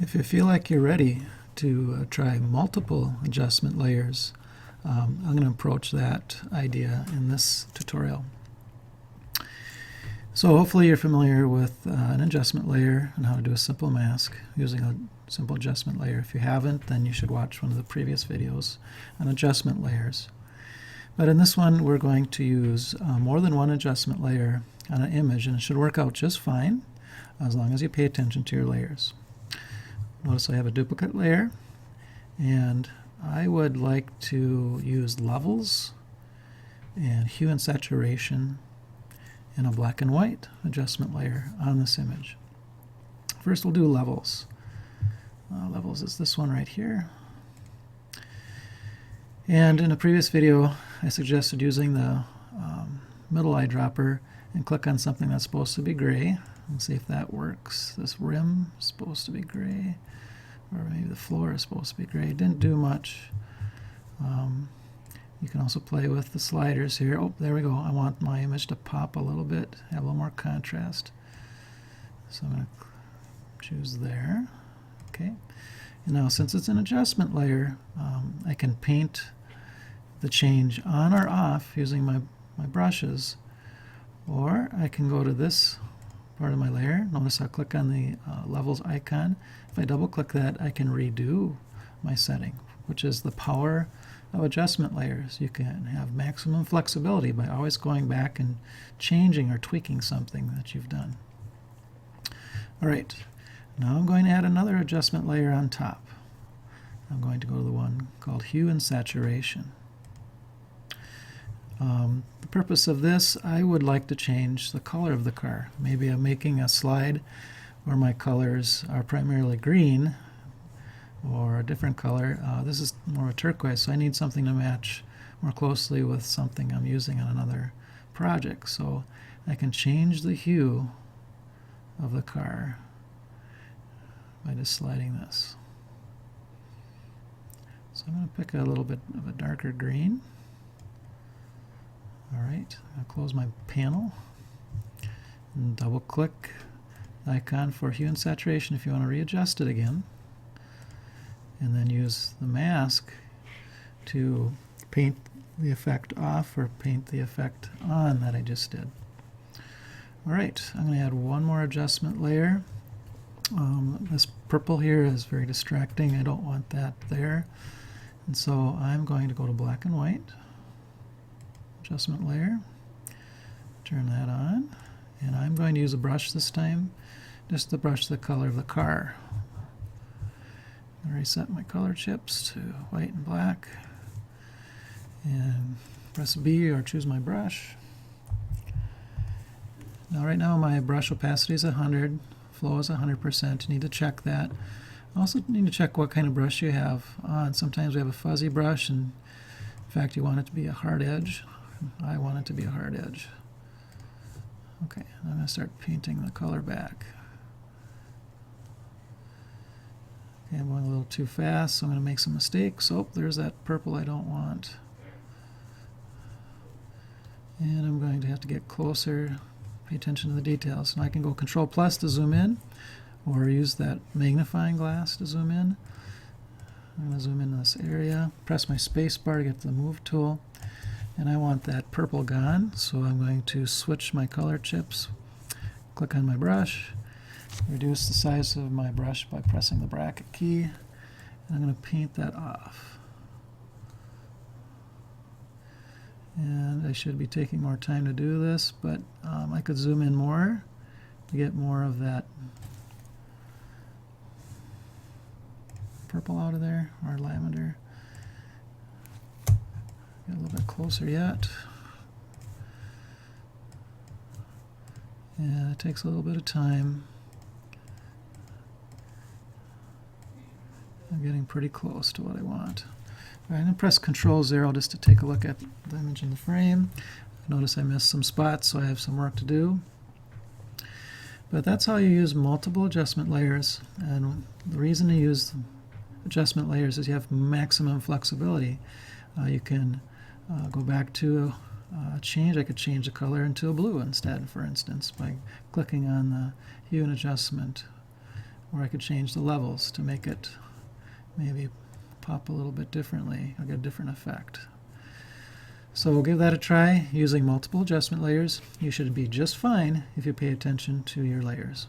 If you feel like you're ready to try multiple adjustment layers, I'm going to approach that idea in this tutorial. So hopefully you're familiar with an adjustment layer and how to do a simple mask using a simple adjustment layer. If you haven't, then you should watch one of the previous videos on adjustment layers. But in this one, we're going to use more than one adjustment layer on an image, and it should work out just fine as long as you pay attention to your layers. Notice I have a duplicate layer, and I would like to use levels and hue and saturation in a black and white adjustment layer on this image. First we'll do levels. Levels is this one right here. And in a previous video I suggested using the middle eyedropper and click on something that's supposed to be gray and see if that works. This rim is supposed to be gray, or maybe the floor is supposed to be gray. Didn't do much. You can also play with the sliders here. Oh, there we go. I want my image to pop a little bit, have a little more contrast. So I'm going to choose there. Okay. And now since it's an adjustment layer, I can paint the change on or off using my brushes, or I can go to this part of my layer. Notice I'll click on the levels icon. If I double click that, I can redo my setting, which is the power of adjustment layers. You can have maximum flexibility by always going back and changing or tweaking something that you've done. Alright, now I'm going to add another adjustment layer on top. I'm going to go to the one called hue and saturation. The purpose of this, I would like to change the color of the car. Maybe I'm making a slide where my colors are primarily green or a different color. This is more a turquoise, so I need something to match more closely with something I'm using on another project. So I can change the hue of the car by just sliding this. So I'm going to pick a little bit of a darker green. Alright, I'll close my panel and double click the icon for hue and saturation if you want to readjust it again, and then use the mask to paint the effect off or paint the effect on that I just did. Alright, I'm going to add one more adjustment layer. This purple here is very distracting. I don't want that there, and so I'm going to go to black and white adjustment layer, turn that on, and I'm going to use a brush this time just to brush the color of the car. I'm going to reset my color chips to white and black, and press B or choose my brush. Now right now my brush opacity is 100, flow is 100%. You need to check that. Also need to check what kind of brush you have on. Sometimes we have a fuzzy brush, and in fact you want it to be a hard edge. I want it to be a hard edge. Okay, I'm going to start painting the color back. Okay, I'm going a little too fast, so I'm going to make some mistakes. Oh, there's that purple I don't want. And I'm going to have to get closer, pay attention to the details. And I can go Control plus to zoom in, or use that magnifying glass to zoom in. I'm going to zoom in this area, press my space bar to get to the move tool. And I want that purple gone, so I'm going to switch my color chips, click on my brush, reduce the size of my brush by pressing the bracket key, and I'm going to paint that off. And I should be taking more time to do this, but I could zoom in more to get more of that purple out of there, or lavender. Get a little bit closer yet. Yeah, it takes a little bit of time. I'm getting pretty close to what I want. All right, I'm going to press Control-0 just to take a look at the image in the frame. Notice I missed some spots, so I have some work to do. But that's how you use multiple adjustment layers. And the reason to use adjustment layers is you have maximum flexibility. You can go back to change. I could change the color into a blue instead, for instance, by clicking on the hue and adjustment Or I could change the levels to make it maybe pop a little bit differently. I'll get a different effect. So we'll give that a try using multiple adjustment layers. You should be just fine if you pay attention to your layers.